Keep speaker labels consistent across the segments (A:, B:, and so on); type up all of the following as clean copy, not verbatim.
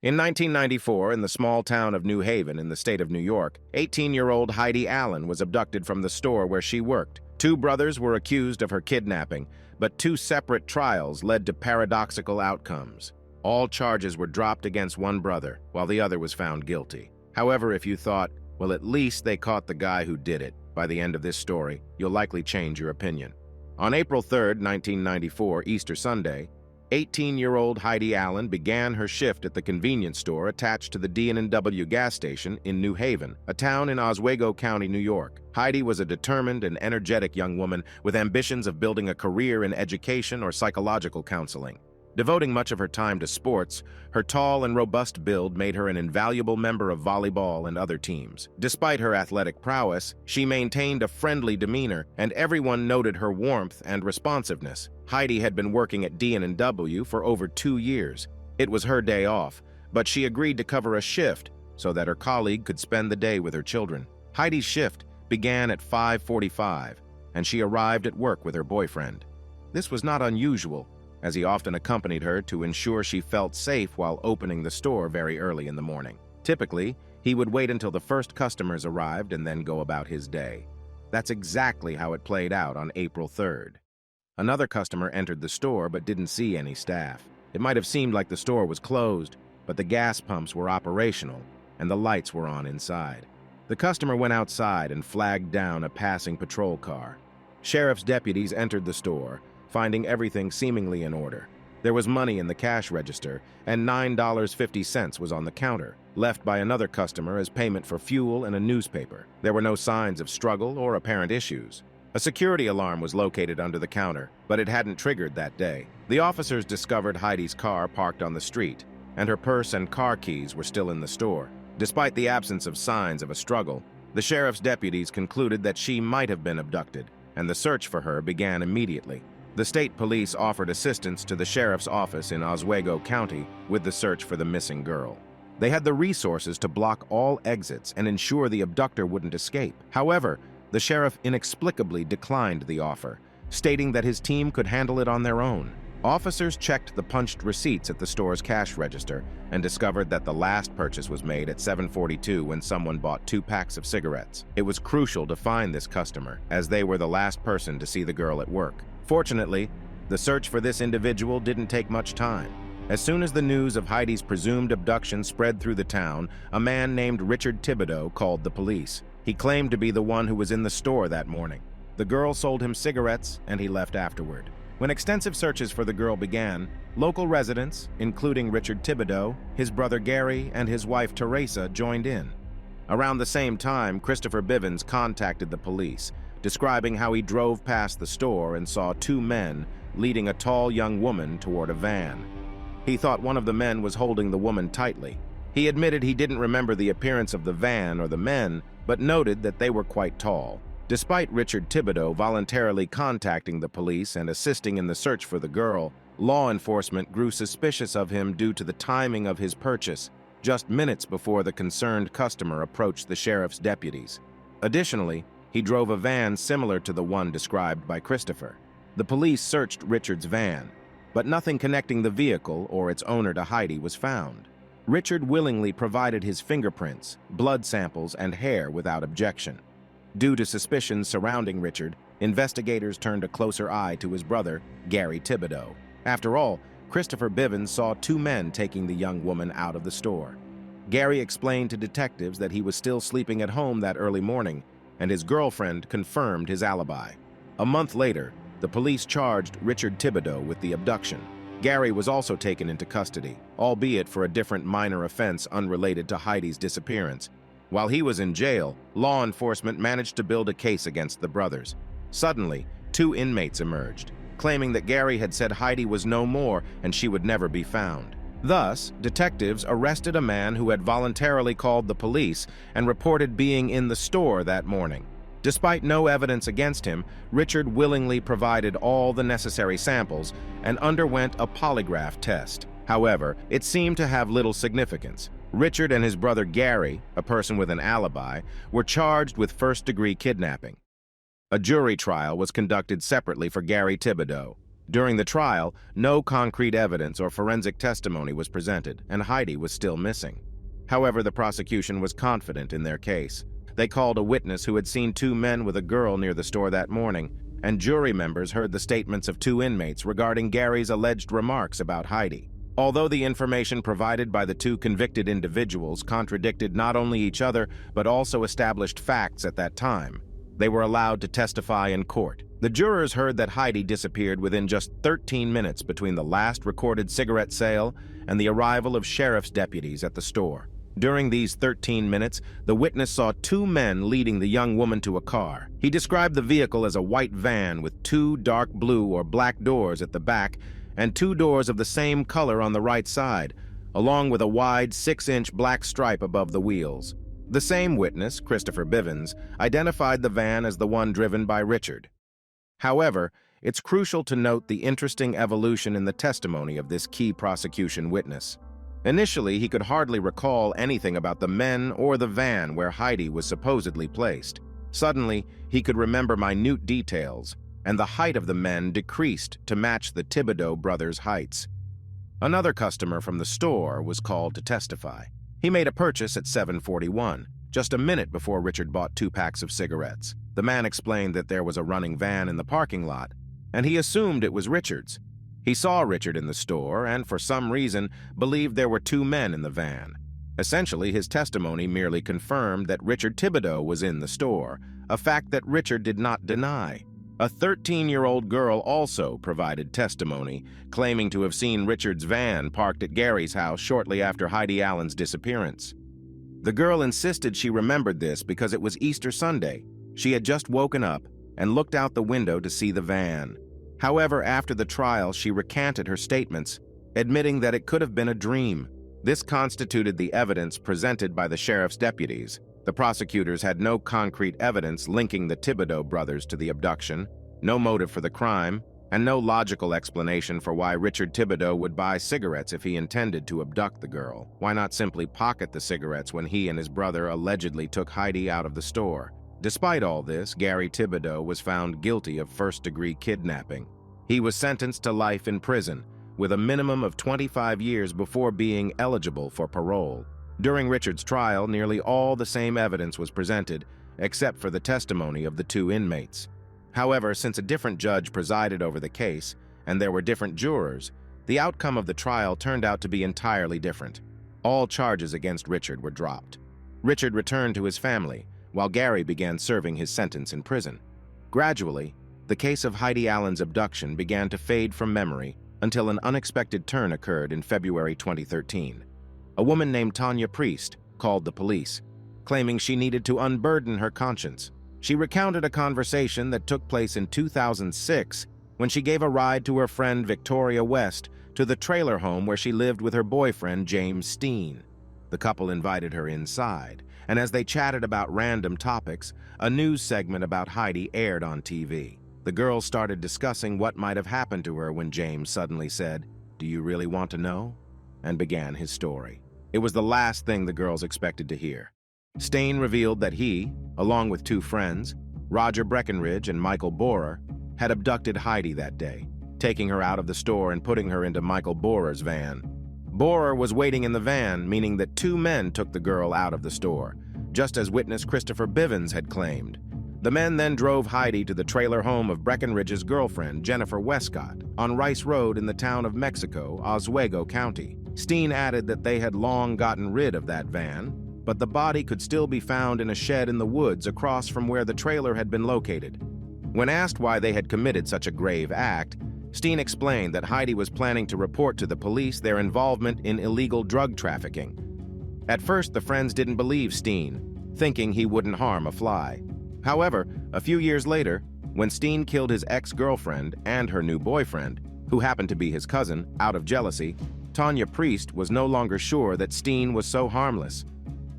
A: In 1994, in the small town of New Haven in the state of New York, 18-year-old Heidi Allen was abducted from the store where she worked. Two brothers were accused of her kidnapping, but two separate trials led to paradoxical outcomes. All charges were dropped against one brother, while the other was found guilty. However, if you thought, well, at least they caught the guy who did it, by the end of this story, you'll likely change your opinion. On April 3, 1994, Easter Sunday, 18-year-old Heidi Allen began her shift at the convenience store attached to the D&W gas station in New Haven, a town in Oswego County, New York. Heidi was a determined and energetic young woman with ambitions of building a career in education or psychological counseling. Devoting much of her time to sports, her tall and robust build made her an invaluable member of volleyball and other teams. Despite her athletic prowess, she maintained a friendly demeanor, and everyone noted her warmth and responsiveness. Heidi had been working at D&W for over 2 years. It was her day off, but she agreed to cover a shift so that her colleague could spend the day with her children. Heidi's shift began at 5:45, and she arrived at work with her boyfriend. This was not unusual, as he often accompanied her to ensure she felt safe while opening the store very early in the morning. Typically, he would wait until the first customers arrived and then go about his day. That's exactly how it played out on April 3rd. Another customer entered the store but didn't see any staff. It might have seemed like the store was closed, but the gas pumps were operational and the lights were on inside. The customer went outside and flagged down a passing patrol car. Sheriff's deputies entered the store, finding everything seemingly in order. There was money in the cash register, and $9.50 was on the counter, left by another customer as payment for fuel and a newspaper. There were no signs of struggle or apparent issues. A security alarm was located under the counter, but it hadn't triggered that day. The officers discovered Heidi's car parked on the street, and her purse and car keys were still in the store. Despite the absence of signs of a struggle, the sheriff's deputies concluded that she might have been abducted, and the search for her began immediately. The state police offered assistance to the sheriff's office in Oswego County with the search for the missing girl. They had the resources to block all exits and ensure the abductor wouldn't escape. However, the sheriff inexplicably declined the offer, stating that his team could handle it on their own. Officers checked the punched receipts at the store's cash register and discovered that the last purchase was made at 7:42 when someone bought 2 packs of cigarettes. It was crucial to find this customer, as they were the last person to see the girl at work. Fortunately, the search for this individual didn't take much time. As soon as the news of Heidi's presumed abduction spread through the town, a man named Richard Tibido called the police. He claimed to be the one who was in the store that morning. The girl sold him cigarettes, and he left afterward. When extensive searches for the girl began, local residents, including Richard Tibido, his brother Gary, and his wife Teresa, joined in. Around the same time, Christopher Bivens contacted the police, describing how he drove past the store and saw 2 men leading a tall young woman toward a van. He thought one of the men was holding the woman tightly. He admitted he didn't remember the appearance of the van or the men, but noted that they were quite tall. Despite Richard Tibido voluntarily contacting the police and assisting in the search for the girl, law enforcement grew suspicious of him due to the timing of his purchase, just minutes before the concerned customer approached the sheriff's deputies. Additionally, he drove a van similar to the one described by Christopher. The police searched Richard's van, but nothing connecting the vehicle or its owner to Heidi was found. Richard willingly provided his fingerprints, blood samples, and hair without objection. Due to suspicions surrounding Richard, investigators turned a closer eye to his brother, Gary Tibido. After all, Christopher Bivens saw 2 men taking the young woman out of the store. Gary explained to detectives that he was still sleeping at home that early morning, and his girlfriend confirmed his alibi. A month later, the police charged Richard Tibido with the abduction. Gary was also taken into custody, albeit for a different minor offense unrelated to Heidi's disappearance. While he was in jail, law enforcement managed to build a case against the brothers. Suddenly, 2 inmates emerged, claiming that Gary had said Heidi was no more and she would never be found. Thus, detectives arrested a man who had voluntarily called the police and reported being in the store that morning. Despite no evidence against him, Richard willingly provided all the necessary samples and underwent a polygraph test. However, it seemed to have little significance. Richard and his brother Gary, a person with an alibi, were charged with first-degree kidnapping. A jury trial was conducted separately for Gary Tibido. During the trial, no concrete evidence or forensic testimony was presented, and Heidi was still missing. However, the prosecution was confident in their case. They called a witness who had seen two men with a girl near the store that morning, and jury members heard the statements of two inmates regarding Gary's alleged remarks about Heidi. Although the information provided by the two convicted individuals contradicted not only each other but also established facts at that time, they were allowed to testify in court. The jurors heard that Heidi disappeared within just 13 minutes between the last recorded cigarette sale and the arrival of sheriff's deputies at the store. During these 13 minutes, the witness saw two men leading the young woman to a car. He described the vehicle as a white van with two dark blue or black doors at the back and two doors of the same color on the right side, along with a wide 6-inch black stripe above the wheels. The same witness, Christopher Bivens, identified the van as the one driven by Richard. However, it's crucial to note the interesting evolution in the testimony of this key prosecution witness. Initially, he could hardly recall anything about the men or the van where Heidi was supposedly placed. Suddenly, he could remember minute details, and the height of the men decreased to match the Tibido brothers' heights. Another customer from the store was called to testify. He made a purchase at 7:41, just a minute before Richard bought 2 packs of cigarettes. The man explained that there was a running van in the parking lot, and he assumed it was Richard's. He saw Richard in the store and, for some reason, believed there were 2 men in the van. Essentially, his testimony merely confirmed that Richard Tibido was in the store, a fact that Richard did not deny. A 13-year-old girl also provided testimony, claiming to have seen Richard's van parked at Gary's house shortly after Heidi Allen's disappearance. The girl insisted she remembered this because it was Easter Sunday. She had just woken up and looked out the window to see the van. However, after the trial, she recanted her statements, admitting that it could have been a dream. This constituted the evidence presented by the sheriff's deputies. The prosecutors had no concrete evidence linking the Tibido brothers to the abduction, no motive for the crime, and no logical explanation for why Richard Tibido would buy cigarettes if he intended to abduct the girl. Why not simply pocket the cigarettes when he and his brother allegedly took Heidi out of the store? Despite all this, Gary Tibido was found guilty of first-degree kidnapping. He was sentenced to life in prison, with a minimum of 25 years before being eligible for parole. During Richard's trial, nearly all the same evidence was presented, except for the testimony of the 2 inmates. However, since a different judge presided over the case, and there were different jurors, the outcome of the trial turned out to be entirely different. All charges against Richard were dropped. Richard returned to his family, while Gary began serving his sentence in prison. Gradually, the case of Heidi Allen's abduction began to fade from memory until an unexpected turn occurred in February 2013. A woman named Tanya Priest called the police, claiming she needed to unburden her conscience. She recounted a conversation that took place in 2006 when she gave a ride to her friend Victoria West to the trailer home where she lived with her boyfriend James Steen. The couple invited her inside, and as they chatted about random topics, a news segment about Heidi aired on TV. The girls started discussing what might have happened to her when James suddenly said, "Do you really want to know?" and began his story. It was the last thing the girls expected to hear. Steen revealed that he, along with 2 friends, Roger Breckenridge and Michael Borer, had abducted Heidi that day, taking her out of the store and putting her into Michael Borer's van. Borer was waiting in the van, meaning that 2 men took the girl out of the store, just as witness Christopher Bivens had claimed. The men then drove Heidi to the trailer home of Breckenridge's girlfriend, Jennifer Westcott, on Rice Road in the town of Mexico, Oswego County. Steen added that they had long gotten rid of that van, but the body could still be found in a shed in the woods across from where the trailer had been located. When asked why they had committed such a grave act, Steen explained that Heidi was planning to report to the police their involvement in illegal drug trafficking. At first, the friends didn't believe Steen, thinking he wouldn't harm a fly. However, a few years later, when Steen killed his ex-girlfriend and her new boyfriend, who happened to be his cousin, out of jealousy, Tanya Priest was no longer sure that Steen was so harmless.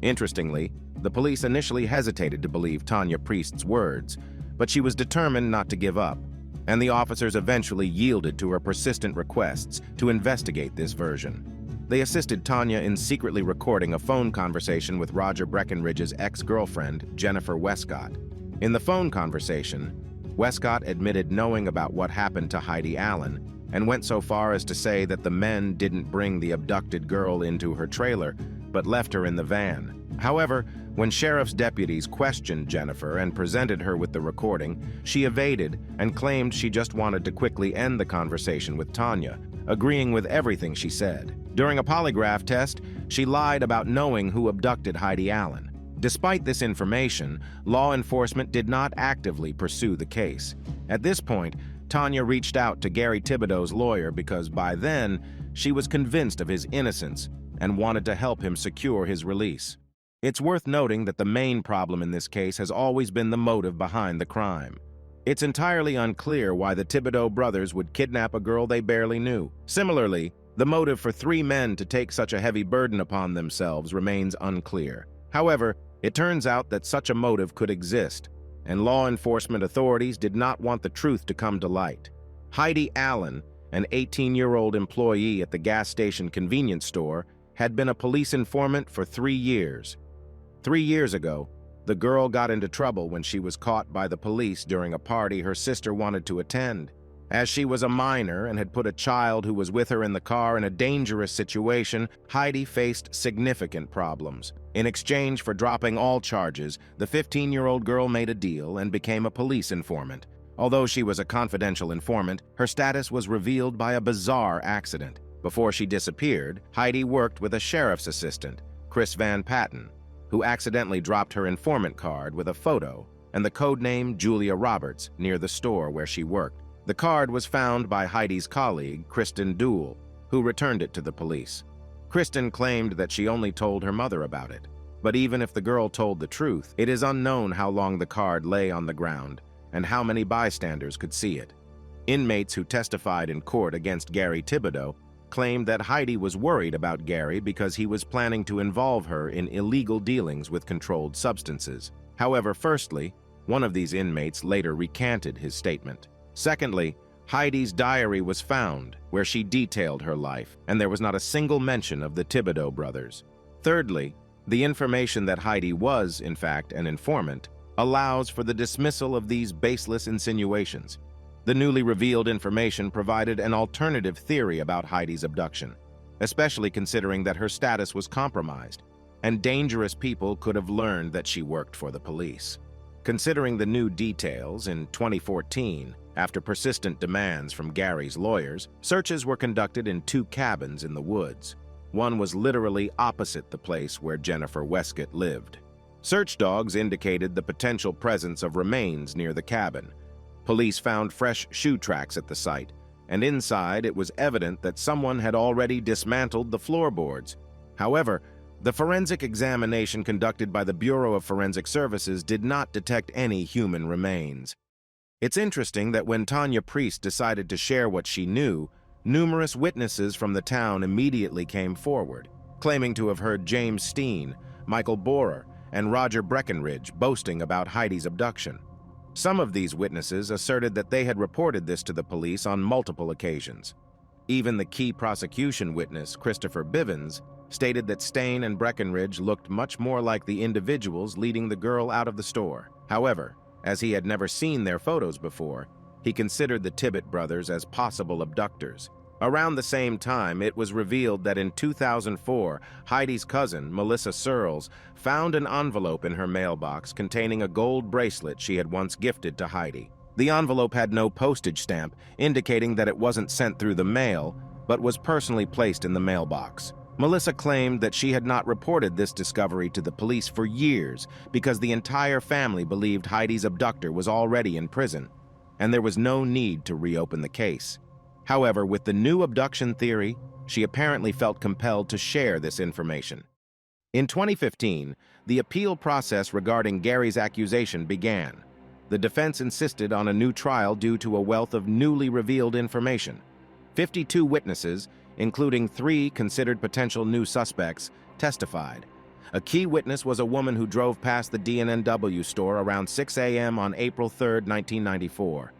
A: Interestingly, the police initially hesitated to believe Tanya Priest's words, but she was determined not to give up, and the officers eventually yielded to her persistent requests to investigate this version. They assisted Tanya in secretly recording a phone conversation with Roger Breckenridge's ex-girlfriend, Jennifer Westcott. In the phone conversation, Westcott admitted knowing about what happened to Heidi Allen and went so far as to say that the men didn't bring the abducted girl into her trailer, but left her in the van. However, when sheriff's deputies questioned Jennifer and presented her with the recording, she evaded and claimed she just wanted to quickly end the conversation with Tanya, agreeing with everything she said. During a polygraph test, she lied about knowing who abducted Heidi Allen. Despite this information, law enforcement did not actively pursue the case. At this point, Tanya reached out to Gary Tibido's lawyer because by then, she was convinced of his innocence and wanted to help him secure his release. It's worth noting that the main problem in this case has always been the motive behind the crime. It's entirely unclear why the Tibido brothers would kidnap a girl they barely knew. Similarly, the motive for 3 men to take such a heavy burden upon themselves remains unclear. However, it turns out that such a motive could exist, and law enforcement authorities did not want the truth to come to light. Heidi Allen, an 18-year-old employee at the gas station convenience store, had been a police informant for 3 years. 3 years ago, the girl got into trouble when she was caught by the police during a party her sister wanted to attend. As she was a minor and had put a child who was with her in the car in a dangerous situation, Heidi faced significant problems. In exchange for dropping all charges, the 15-year-old girl made a deal and became a police informant. Although she was a confidential informant, her status was revealed by a bizarre accident. Before she disappeared, Heidi worked with a sheriff's assistant, Chris Van Patten, who accidentally dropped her informant card with a photo and the codename Julia Roberts near the store where she worked. The card was found by Heidi's colleague, Kristen Doole, who returned it to the police. Kristen claimed that she only told her mother about it. But even if the girl told the truth, it is unknown how long the card lay on the ground and how many bystanders could see it. Inmates who testified in court against Gary Tibido claimed that Heidi was worried about Gary because he was planning to involve her in illegal dealings with controlled substances. However, firstly, one of these inmates later recanted his statement. Secondly, Heidi's diary was found, where she detailed her life, and there was not a single mention of the Tibido brothers. Thirdly, the information that Heidi was, in fact, an informant, allows for the dismissal of these baseless insinuations. The newly revealed information provided an alternative theory about Heidi's abduction, especially considering that her status was compromised, and dangerous people could have learned that she worked for the police. Considering the new details, in 2014, after persistent demands from Gary's lawyers, searches were conducted in 2 cabins in the woods. One was literally opposite the place where Jennifer Westcott lived. Search dogs indicated the potential presence of remains near the cabin. Police found fresh shoe tracks at the site, and inside it was evident that someone had already dismantled the floorboards. However, the forensic examination conducted by the Bureau of Forensic Services did not detect any human remains. It's interesting that when Tanya Priest decided to share what she knew, numerous witnesses from the town immediately came forward, claiming to have heard James Steen, Michael Borer, and Roger Breckenridge boasting about Heidi's abduction. Some of these witnesses asserted that they had reported this to the police on multiple occasions. Even the key prosecution witness, Christopher Bivens, stated that Steen and Breckenridge looked much more like the individuals leading the girl out of the store. However, as he had never seen their photos before, he considered the Tibbet brothers as possible abductors. Around the same time, it was revealed that in 2004, Heidi's cousin, Melissa Searles, found an envelope in her mailbox containing a gold bracelet she had once gifted to Heidi. The envelope had no postage stamp, indicating that it wasn't sent through the mail, but was personally placed in the mailbox. Melissa claimed that she had not reported this discovery to the police for years because the entire family believed Heidi's abductor was already in prison, and there was no need to reopen the case. However, with the new abduction theory, she apparently felt compelled to share this information. In 2015, the appeal process regarding Gary's accusation began. The defense insisted on a new trial due to a wealth of newly revealed information. 52 witnesses, including 3 considered potential new suspects, testified. A key witness was a woman who drove past the D&W store around 6 a.m. on April 3, 1994.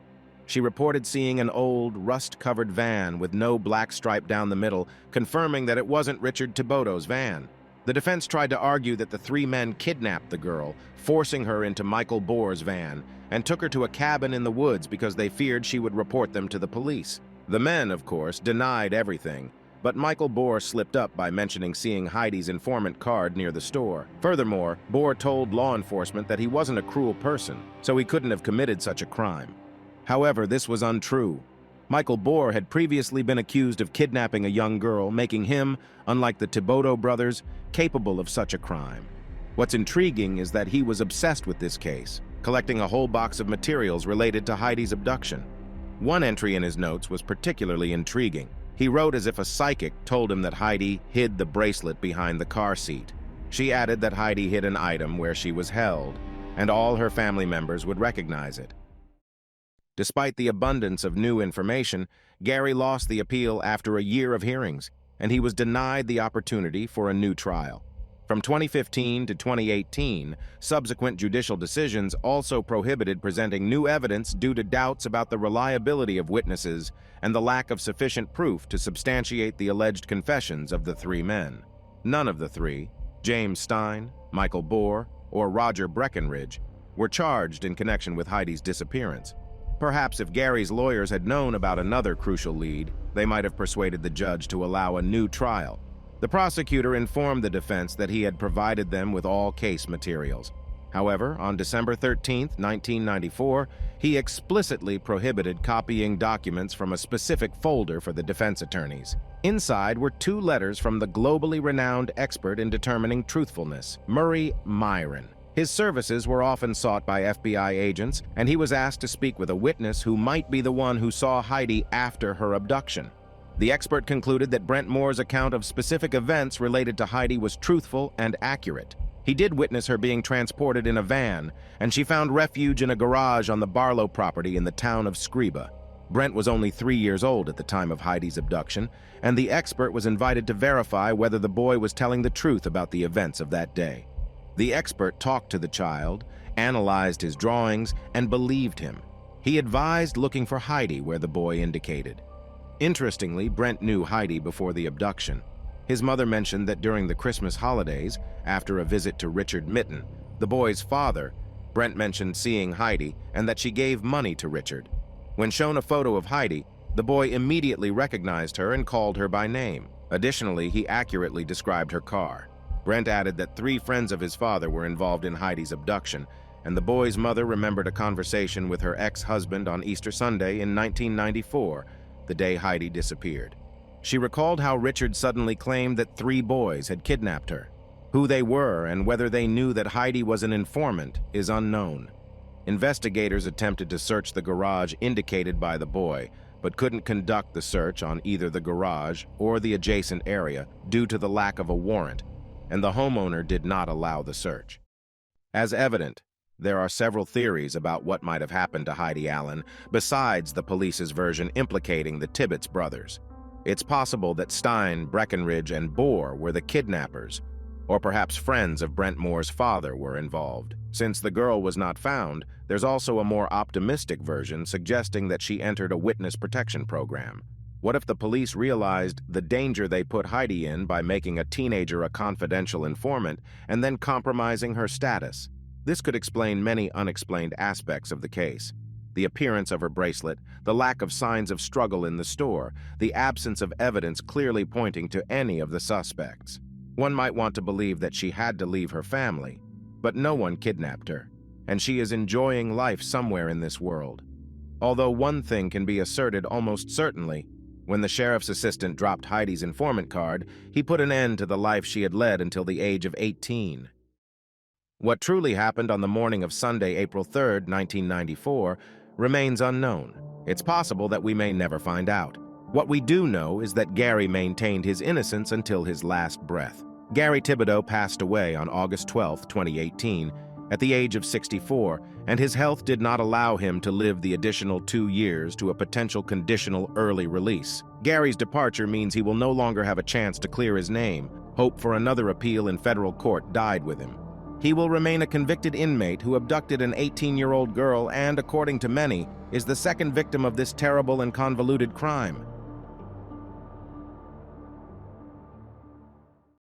A: She reported seeing an old, rust-covered van with no black stripe down the middle, confirming that it wasn't Richard Tibido's van. The defense tried to argue that the three men kidnapped the girl, forcing her into Michael Bohr's van, and took her to a cabin in the woods because they feared she would report them to the police. The men, of course, denied everything, but Michael Bohr slipped up by mentioning seeing Heidi's informant card near the store. Furthermore, Bohr told law enforcement that he wasn't a cruel person, so he couldn't have committed such a crime. However, this was untrue. Michael Bohr had previously been accused of kidnapping a young girl, making him, unlike the Tibido brothers, capable of such a crime. What's intriguing is that he was obsessed with this case, collecting a whole box of materials related to Heidi's abduction. One entry in his notes was particularly intriguing. He wrote as if a psychic told him that Heidi hid the bracelet behind the car seat. She added that Heidi hid an item where she was held, and all her family members would recognize it. Despite the abundance of new information, Gary lost the appeal after a year of hearings, and he was denied the opportunity for a new trial. From 2015 to 2018, subsequent judicial decisions also prohibited presenting new evidence due to doubts about the reliability of witnesses and the lack of sufficient proof to substantiate the alleged confessions of the three men. None of the three, James Stein, Michael Bohr, or Roger Breckenridge, were charged in connection with Heidi's disappearance. Perhaps if Gary's lawyers had known about another crucial lead, they might have persuaded the judge to allow a new trial. The prosecutor informed the defense that he had provided them with all case materials. However, on December 13, 1994, he explicitly prohibited copying documents from a specific folder for the defense attorneys. Inside were two letters from the globally renowned expert in determining truthfulness, Murray Myron. His services were often sought by FBI agents, and he was asked to speak with a witness who might be the one who saw Heidi after her abduction. The expert concluded that Brent Moore's account of specific events related to Heidi was truthful and accurate. He did witness her being transported in a van, and she found refuge in a garage on the Barlow property in the town of Scriba. Brent was only 3 years old at the time of Heidi's abduction, and the expert was invited to verify whether the boy was telling the truth about the events of that day. The expert talked to the child, analyzed his drawings, and believed him. He advised looking for Heidi where the boy indicated. Interestingly, Brent knew Heidi before the abduction. His mother mentioned that during the Christmas holidays, after a visit to Richard Mitten, the boy's father, Brent mentioned seeing Heidi and that she gave money to Richard. When shown a photo of Heidi, the boy immediately recognized her and called her by name. Additionally, he accurately described her car. Brent added that 3 friends of his father were involved in Heidi's abduction, and the boy's mother remembered a conversation with her ex-husband on Easter Sunday in 1994, the day Heidi disappeared. She recalled how Richard suddenly claimed that 3 boys had kidnapped her. Who they were and whether they knew that Heidi was an informant is unknown. Investigators attempted to search the garage indicated by the boy, but couldn't conduct the search on either the garage or the adjacent area due to the lack of a warrant, and the homeowner did not allow the search. As evident, there are several theories about what might have happened to Heidi Allen, besides the police's version implicating the Tibbets brothers. It's possible that Stein, Breckenridge, and Bohr were the kidnappers, or perhaps friends of Brent Moore's father were involved. Since the girl was not found, there's also a more optimistic version suggesting that she entered a witness protection program. What if the police realized the danger they put Heidi in by making a teenager a confidential informant and then compromising her status? This could explain many unexplained aspects of the case. The appearance of her bracelet, the lack of signs of struggle in the store, the absence of evidence clearly pointing to any of the suspects. One might want to believe that she had to leave her family, but no one kidnapped her, and she is enjoying life somewhere in this world. Although one thing can be asserted almost certainly, when the sheriff's assistant dropped Heidi's informant card, he put an end to the life she had led until the age of 18. What truly happened on the morning of Sunday, April 3, 1994, remains unknown. It's possible that we may never find out. What we do know is that Gary maintained his innocence until his last breath. Gary Tibido passed away on August 12, 2018, at the age of 64, and his health did not allow him to live the additional 2 years to a potential conditional early release. Gary's departure means he will no longer have a chance to clear his name. Hope for another appeal in federal court died with him. He will remain a convicted inmate who abducted an 18-year-old girl and, according to many, is the second victim of this terrible and convoluted crime.